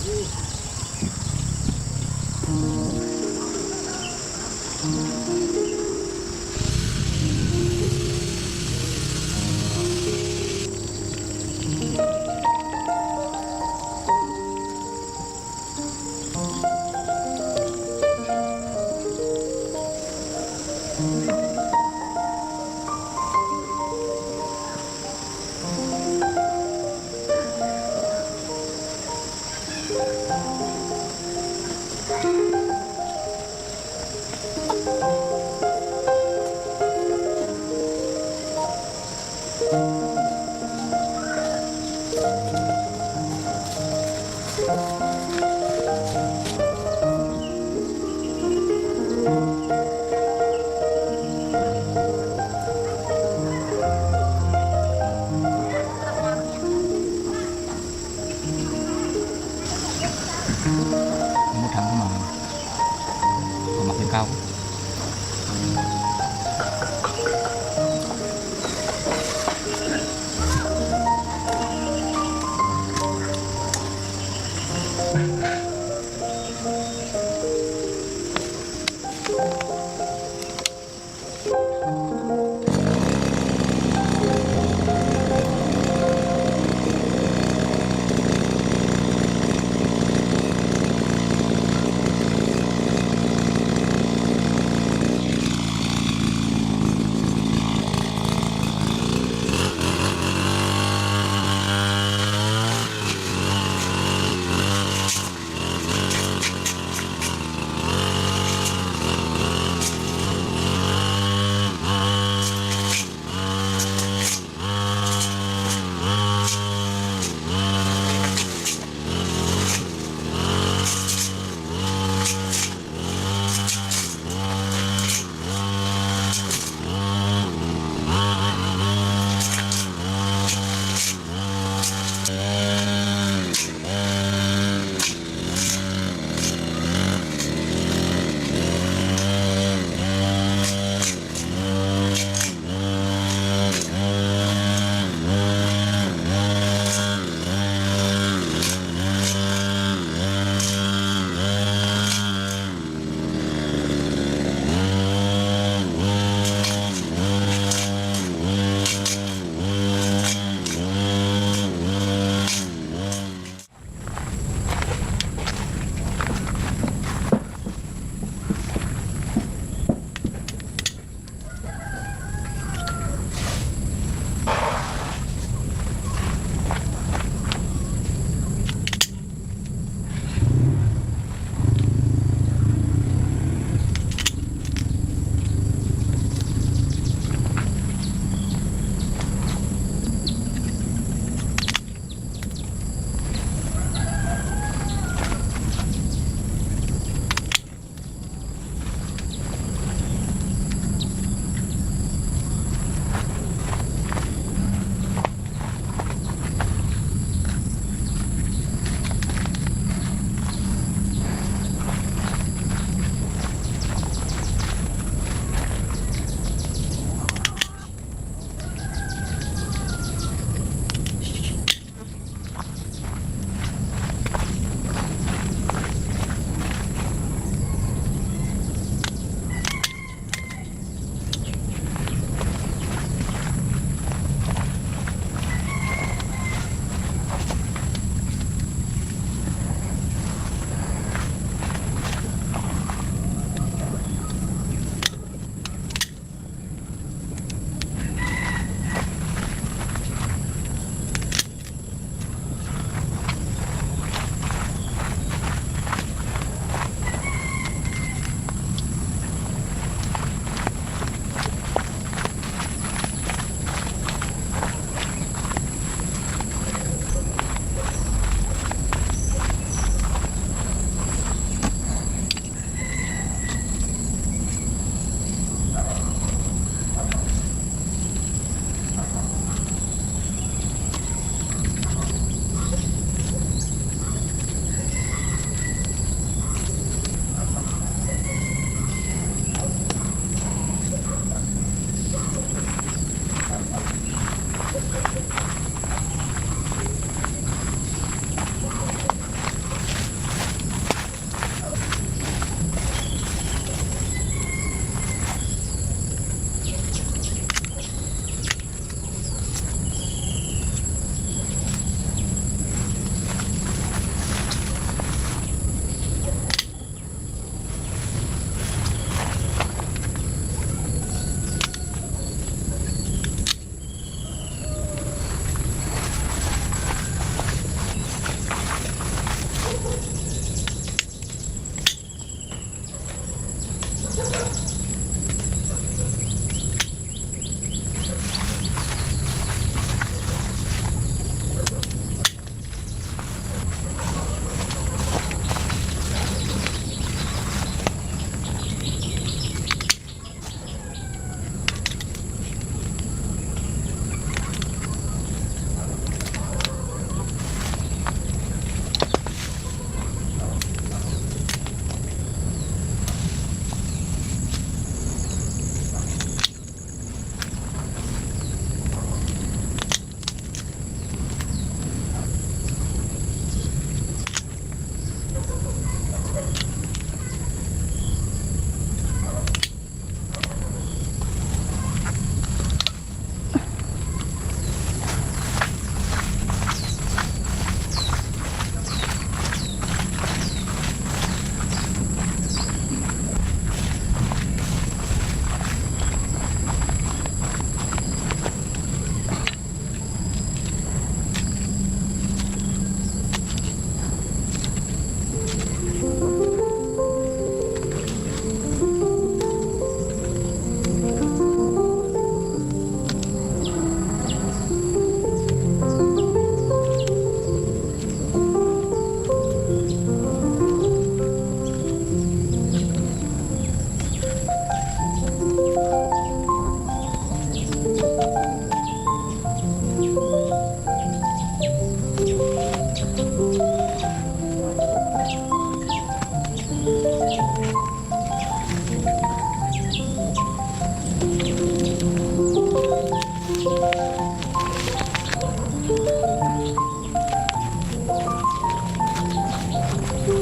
một tháng mà mặc lên cao. Cuối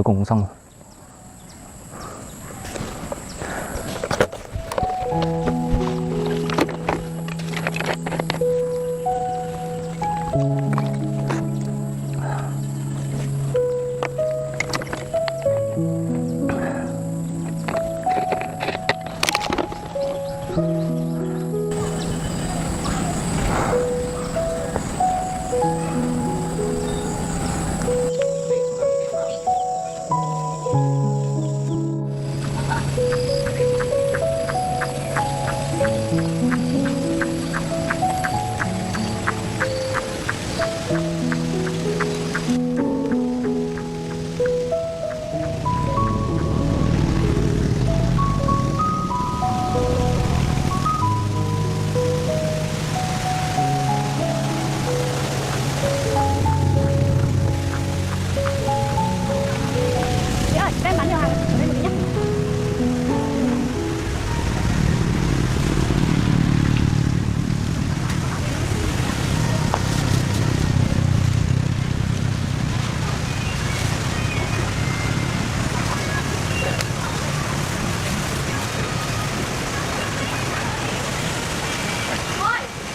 cùng cũng xong rồi.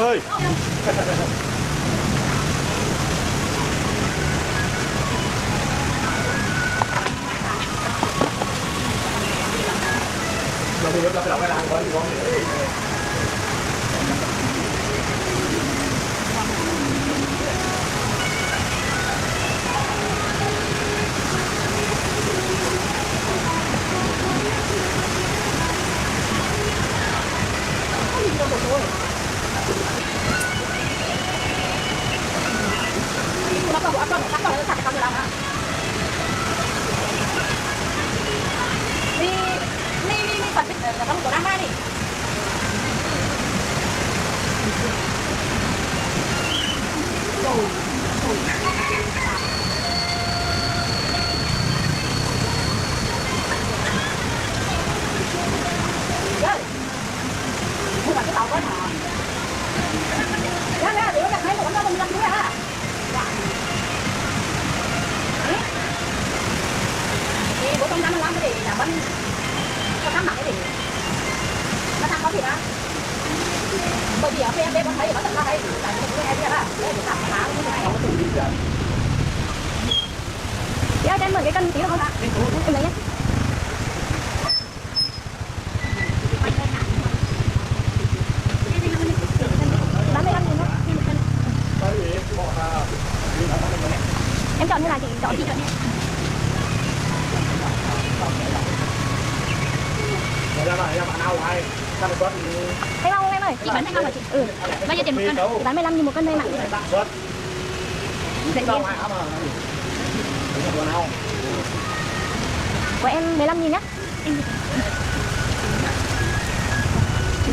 ơi.เราphải làm cái làng của con. Bởi vì ở phía bên con thấy nó thật ra hay tại vì cái kia là để tạm phá cái này. Chị ơi cho em mượn cái cân tí được không ạ? Em lấy nhé. Em chọn như là chị chọn nhé. Thanh Long em ơi, chị bán thanh long hả chị? Ừ. Bao nhiêu tiền một cân? Chị bán 15.000 một cân đây mà. Dạy em. Của em 15.000 nhá. Chị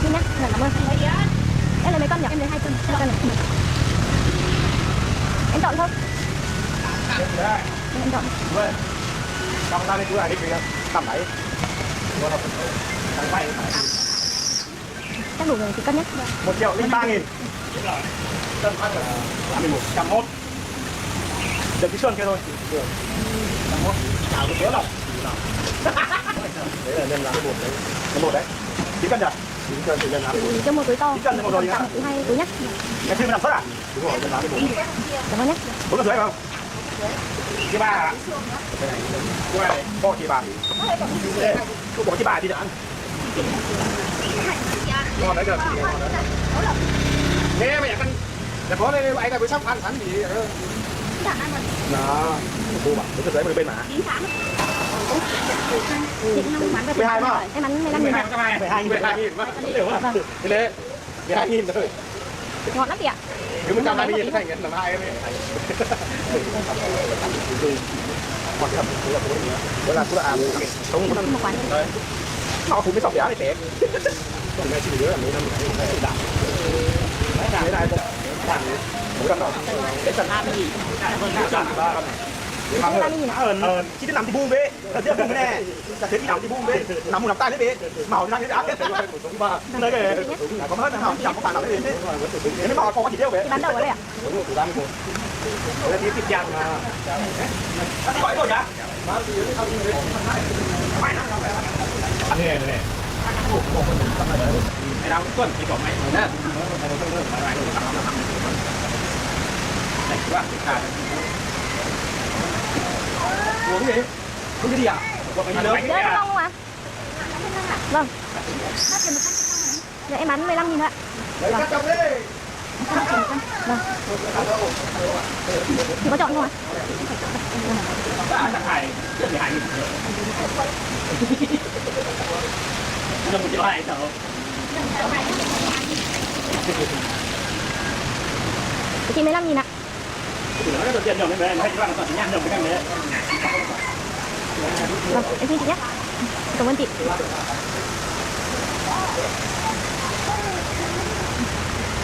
xin nhá. Cảm ơn. Em lấy mấy cân nhỉ? Em lấy 2 cân. 2 cân này. Em chọn không? Em chọn. Trong ta đi chú này đi kìa. Tầm đấy. Chắc đủ rồi chị cân nhé. 1.003.000. Cân phát là 101. Đừng cái xuân kia thôi. 101. Chào cái kéo lòng. Đấy là nhân làm cái bột đấy. Cái bột đấy. 9 cân nhỉ? 9 cân thì nhân làm cái bột. Cho một túi to. 9 cân thì một rồi nhá. Tặng hai túi nhé. Cái phim làm suất à? Đúng rồi, nhân làm cái bột. Cảm ơn nhé. 4 rưỡi không? Chị ba hả? Cái này. Cô này, bỏ chị bà. Cô bỏ chị bà đi đã ăn. Ngon đấy được. Nghe mày ăn. Để có đây anh là buổi sắp ăn sẵn gì đó. Đó. Cô bảo cái giấy bên mà. 12 mà. Em bán 15.000. 12.000 mà. Thế đấy. 12.000 thôi. Ngon lắm chị ạ. Nếu 120.000 nó thành làm hai em ấy. Còn cái hầm là cô là không có một quán. Đấy. Họ cũng biết sọc giá này tệ. Còn này chỉ nhớ là mấy năm này đạp. Đấy này đạp. Mỗi năm đó. Cái tầng A cái gì? Chỉ đến 5 thì buông về. Là tiếp buông nè. Là thế 5 thì buông về. Nằm một nằm tay đấy về. Màu nó đang cái đá. Nơi cái có hết nào chẳng có phải nào đấy. Thế mà có gì đâu về. Bán đầu ở đây à? Đúng rồi, bán cô. Đây là tiếp giang mà. Gọi rồi nhá. Nè nè. Mày đang tuần thì có mày nè. Này quá, uống gì? Uống cái gì ạ? Đấy Thanh Long không ạ? Vâng. Dạ em bán 15.000 ạ. Đấy cắt trong đi. Vâng. Chị có chọn không ạ? Nó 1.2 triệu. Chị 15.000 ạ. Nó được tiền nhầm đấy, hay các bạn toàn nhăn nhầm cái đấy. Vâng, em xin chị nhé. Cảm ơn chị.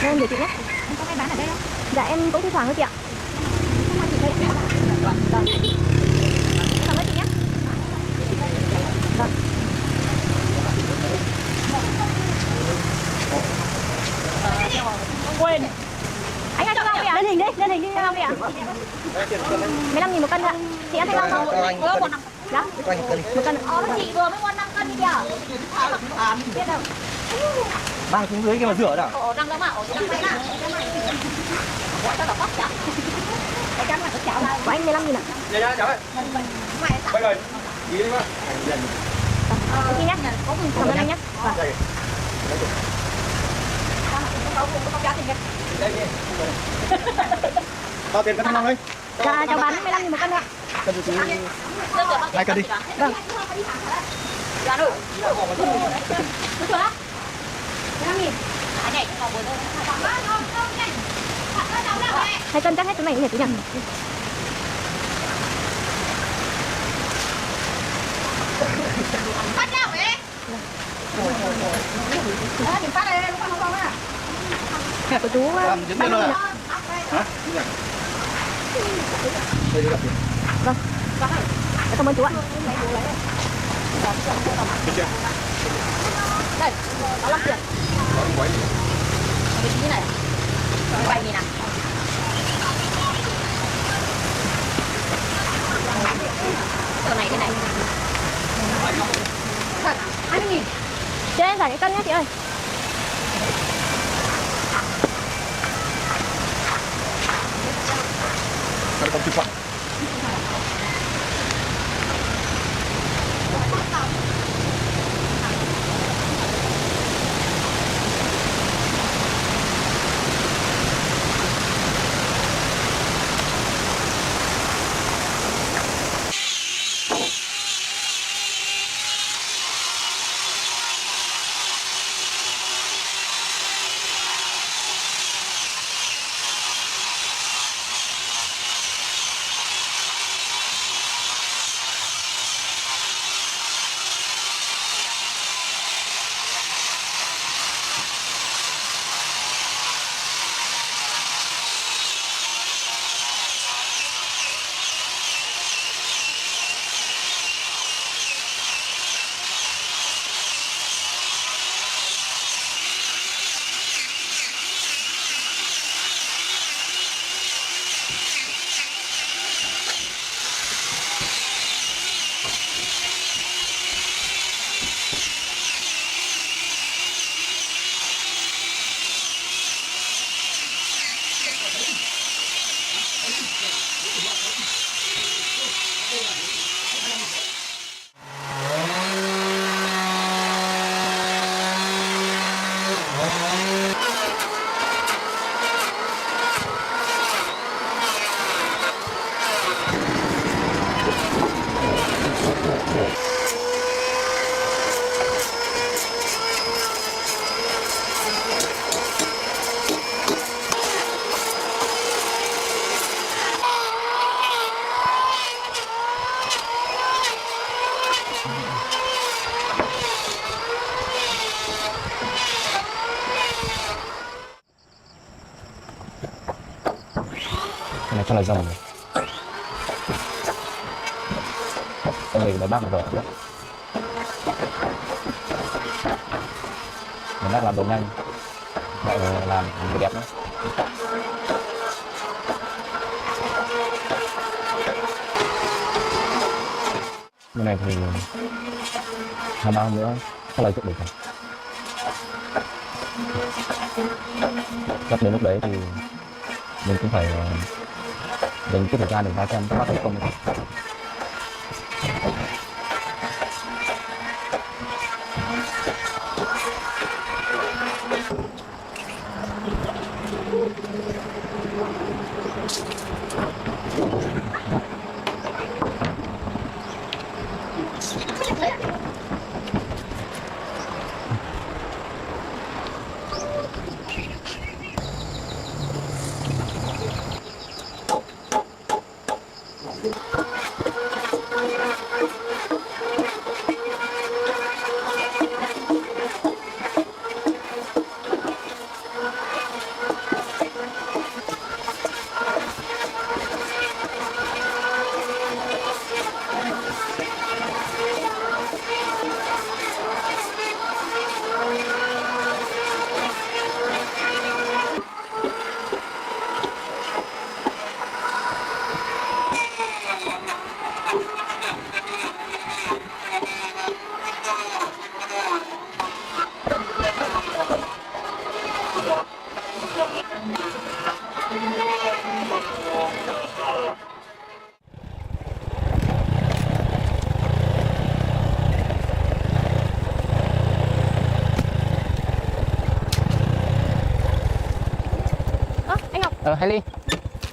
Vâng, để chị nhé. Em có hay bán ở đây không? Dạ em cũng thi thoảng thôi chị ạ. Vâng. Cảm ơn chị nhé. Vâng. Không quên. Anh ơi cho Long đi ạ. Lên hình đi cho Long đi ạ. 15.000 một cân ạ. Chị ăn Thanh Long không? Có một 5. Dạ. Một cân. Chị vừa mới mua 5 cân đi kìa. Biết đâu. Mang xuống dưới kia mà rửa nào. Ồ răng đâu mà, ồ răng tay nè. Gọi tao là bóc chả. Cái trắng là cái chảo này. Của anh 15 nghìn ạ. Dạ dạ cháu ơi. Bây giờ gì đi qua. Chị nhé. Cảm ơn anh nhé. Vâng. Bao tiền cân ngon đấy. Dạ cháu bán 15 nghìn một cân ạ. Cân chú 2 cân đi. Vâng. Dạ rồi. Được chưa? 15 nghìn. Hai cân chắc hết chỗ này nhỉ chị nhỉ? Phát nào vậy? Đừng phát đây, lúc ăn không á. Của chú Làm dính lên rồi à? Hả? Đây đi gặp gì? Vâng. Cảm ơn chú ạ. Được chưa? Đây, có 5 tiền. Có quấy gì? Cái tí này. 7 nghìn à? Tờ này thế này. Thật, 20 nghìn. Chị ơi, em giải cái cân nhé chị ơi. Cân không chịu phận. Cái này chắc là rồng này. Con mình nó bác một rồi đó. Mình đang làm đồ nhanh, lại làm đồ đẹp nữa. Cái này thì 2-3 hôm nữa có lời chụp được rồi. Chắc đến lúc đấy thì mình cũng phải dành chút thời gian để ra xem các bác thành công. Hailey,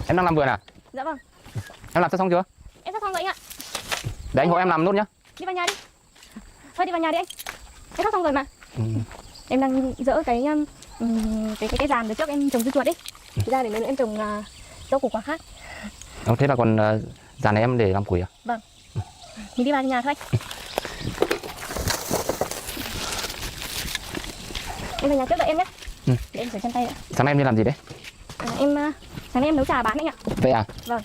em đang làm vườn à? Dạ vâng. Em làm xong chưa? Em sắp xong rồi anh ạ. Để anh hộ em làm nốt nhá. Đi vào nhà đi. Thôi đi vào nhà đi anh. Em sắp xong rồi mà. Em đang dỡ cái dàn từ trước em trồng dưa chuột đi. Ra để nữa em trồng rau củ quả khác. Thế là còn dàn này em để làm củi à? Vâng. Mình đi vào nhà thôi. Em vào nhà trước đợi em nhé. Để em rửa chân tay đã. Sáng nay em đi làm gì đấy? Sáng nay em nấu trà bán anh ạ. Vậy à? Vâng.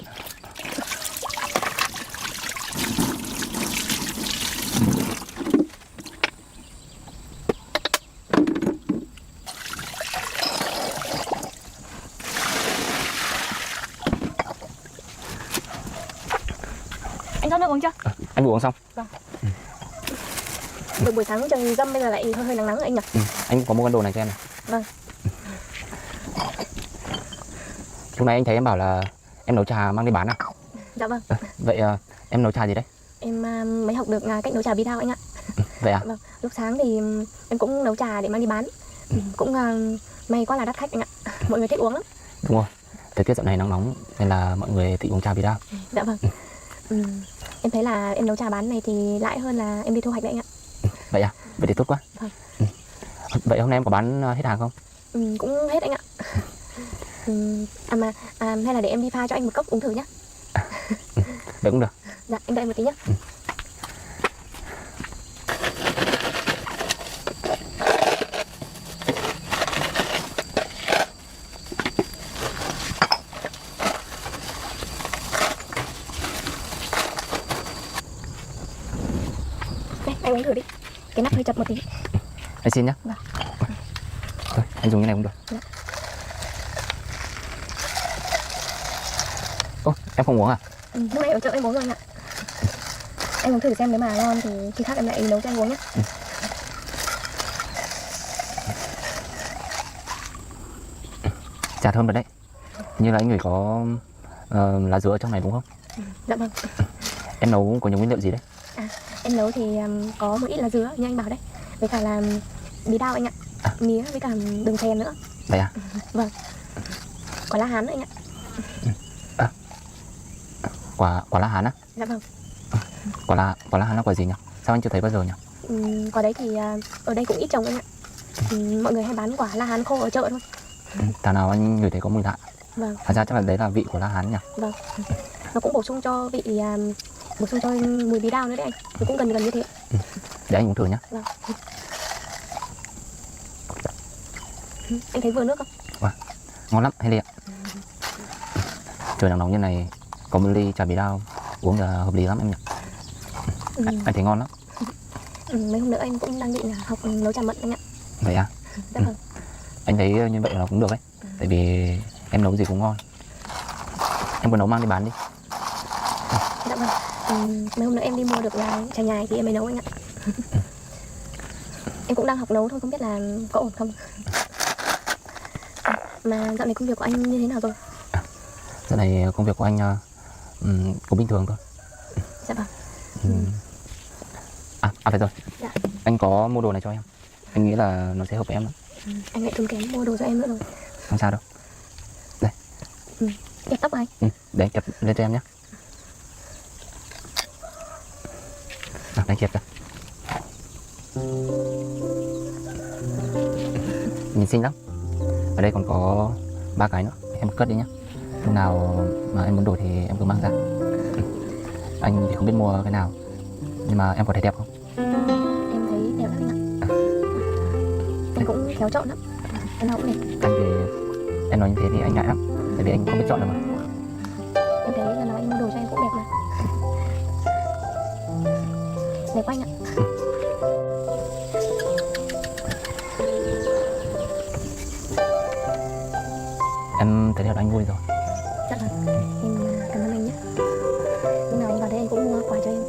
Anh rót nước uống chưa? Anh vừa uống xong. Vâng. Buổi sáng trời dâm bây giờ lại hơi nắng nắng rồi anh nhỉ? Anh có mua con đồ này cho em này. Vâng. Lúc nãy anh thấy em bảo là em nấu trà mang đi bán à? Dạ vâng. Vậy em nấu trà gì đấy? Em mới học được cách nấu trà bí đao anh ạ. Vậy à? Vâng. Lúc sáng thì em cũng nấu trà để mang đi bán. Cũng may quá là đắt khách anh ạ. Mọi người thích uống lắm. Đúng rồi. Thời tiết dạo này nắng nóng nên là mọi người thích uống trà bí đao. Dạ vâng. Em thấy là em nấu trà bán này thì lãi hơn là em đi thu hoạch đấy anh ạ. Vậy à? Vậy thì tốt quá. Vâng. Vậy hôm nay em có bán hết hàng không? Cũng hết anh ạ. Hay là để em đi pha cho anh một cốc uống thử nhá. Vậy cũng được. Dạ anh đợi em một tí nhá. Đây, anh uống thử đi. Cái nắp hơi chật một tí. Anh xin nhá. Vâng. Thôi, anh dùng cái này cũng được. Dạ. Ô, em không uống à? Lúc nãy ở chợ em uống rồi anh ạ. Anh uống thử xem nếu mà ngon thì khi khác em lại nấu cho anh uống nhé. Trà thơm rồi đấy. Như là anh ngửi có lá dứa ở trong này đúng không? Dạ vâng. Em nấu có những nguyên liệu gì đấy? Em nấu thì có một ít lá dứa như anh bảo đấy. Với cả là bí đao anh ạ. Mía với cả đường phèn nữa. Vậy à? Vâng. Quả lá hán nữa anh ạ. Quả lá hán á? Dạ vâng. Quả lá hán là quả gì nhỉ? Sao anh chưa thấy bao giờ nhỉ? Quả đấy thì ở đây cũng ít trồng anh ạ. Mọi người hay bán quả lá hán khô ở chợ thôi. Thảo nào anh ngửi thấy có mùi lạ. Vâng. Thật ra chắc là đấy là vị của lá hán nhỉ? Vâng. Nó cũng bổ sung cho vị bổ sung cho mùi bí đao nữa đấy anh. Nó cũng gần như thế. Để anh uống thử nhá. Vâng. Anh thấy vừa nước không? Wow, ngon lắm Hailey ạ. Trời nắng nóng như này có một ly trà bí đao uống là hợp lý lắm em nhỉ? Anh thấy ngon lắm. Mấy hôm nữa anh cũng đang định là học nấu trà mận anh ạ. Vậy à? Dạ vâng. Anh thấy như vậy là cũng được đấy. Tại vì em nấu gì cũng ngon. Em vừa nấu mang đi bán đi. Dạ vâng. Mấy hôm nữa em đi mua được trà nhài thì em mới nấu anh ạ. Em cũng đang học nấu thôi, không biết là có ổn không. Mà dạo này công việc của anh như thế nào rồi? Dạo này công việc của anh cũng bình thường thôi. Dạ vâng. Phải rồi. Dạ. Anh có mua đồ này cho em. Anh nghĩ là nó sẽ hợp với em lắm. Anh lại tốn kém mua đồ cho em nữa rồi. Không sao đâu. Đây. Kẹp tóc anh. Để kẹp lên cho em nhé. Đây kẹp ra. Nhìn xinh lắm. Ở đây còn có 3 cái nữa. Em cất đi nhé. Lúc nào mà em muốn đổi thì em cứ mang ra. Anh thì không biết mua cái nào. Nhưng mà em có thấy đẹp không? Em thấy đẹp lắm anh ạ. Anh cũng khéo chọn lắm. Em nào cũng đẹp. Anh thì em nói như thế thì anh ngại lắm. Tại vì anh không biết chọn đâu mà. Em thấy là nói anh mua đồ cho em cũng đẹp mà. Đẹp quá anh ạ. Em thấy là anh vui rồi. Dạ vâng. Em cảm ơn anh nhé. Lúc nào anh vào đây anh cũng mua quà cho em.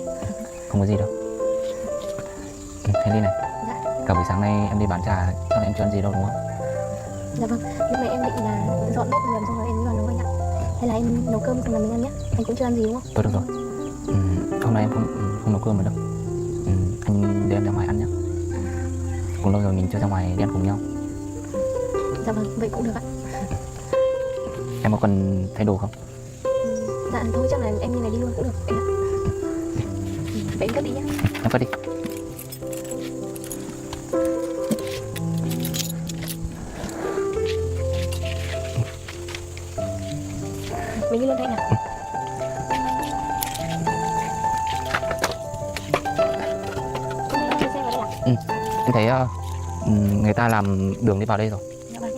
Không có gì đâu. Hailey này. Dạ. Cả buổi sáng nay em đi bán trà, chắc là em chưa ăn gì đâu đúng không? Dạ vâng. Lúc nãy em định là dọn bếp vườn xong rồi em mới vào nấu anh ạ. Hay là em nấu cơm cùng là mình ăn nhé. Anh cũng chưa ăn gì đúng không? Thôi được rồi. Hôm nay em không nấu cơm nữa đâu. Anh đưa em ra ngoài ăn nhé. Cũng lâu rồi mình chưa ra ngoài đi ăn cùng nhau. Dạ vâng, vậy cũng được ạ. Em có cần thay đồ không? Dạ thôi chắc là em như này đi luôn cũng được em ạ. Vậy em cất đi nhá. Em cất đi. Mình đi luôn thôi anh ạ. Hôm nay em xe vào đây ạ? Em thấy người ta làm đường đi vào đây rồi. Dạ vâng.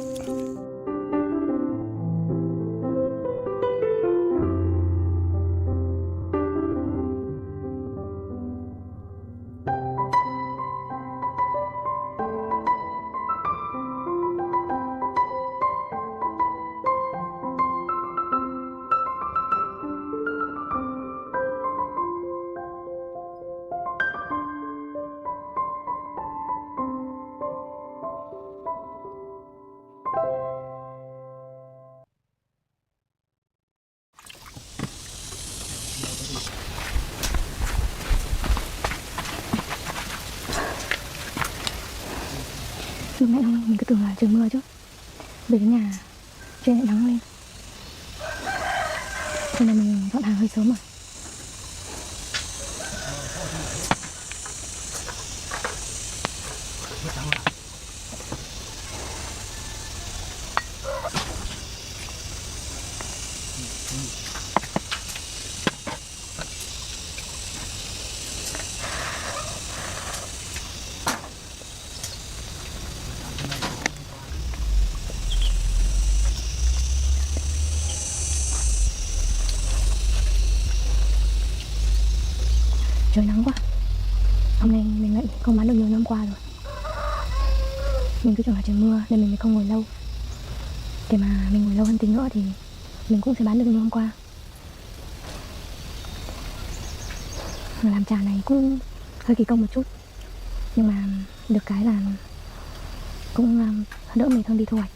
Lúc nãy thôi mình cứ tưởng là trời mưa chứ. Về đến nhà trời lại nắng lên. Cho nên mình dọn hàng hơi sớm rồi. Trời nắng quá. Hôm nay mình lại không bán được nhiều như hôm qua rồi. Mình cứ tưởng là trời mưa nên mình mới không ngồi lâu. Để mà mình ngồi lâu hơn tí nữa thì mình cũng sẽ bán được như hôm qua. Làm trà này cũng hơi kỳ công một chút, nhưng mà được cái là cũng đỡ mệt hơn đi thu hoạch.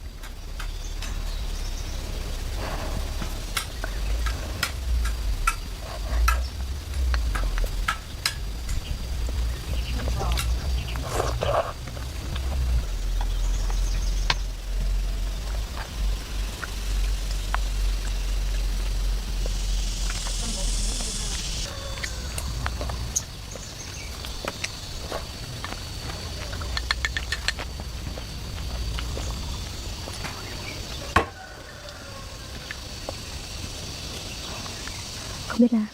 Không biết là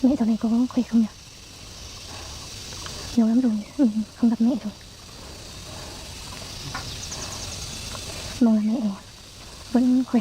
mẹ dạo này có khỏe không nhỉ? Lâu lắm rồi không gặp mẹ rồi. Mong là mẹ vẫn khỏe.